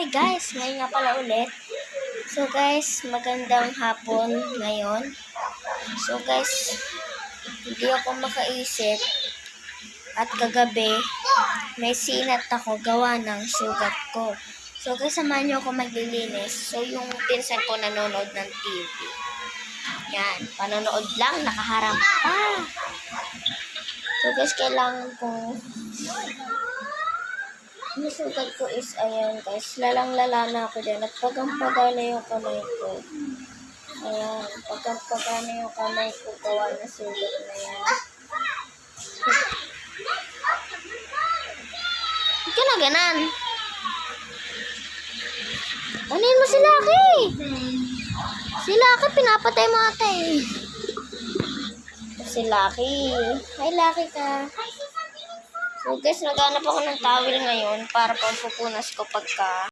Hi guys, ngayon nga pala ulit. So guys, magandang hapon ngayon. So guys, hindi ako makaisip at kagabi may sinat ako gawa ng sugat ko. So guys, samahan niyo ako maglilinis. So yung pinsan ko nanonood ng TV. Yan, panonood lang, nakaharap pa. So guys, kailangan kong yung sugat ko is, ayan guys, lalang-lala na ako dyan. At pagang-paga na yung kamay ko. Ayan, pagang-paga na yung kamay ko gawa na sugat na yan. Hindi ka na ganan. Anin mo si Lucky? Si Lucky, pinapatay mo ata eh. Si Lucky. Hi Lucky ka. So guys, naghanap ako ng towel ngayon para pagpupunas ko pagka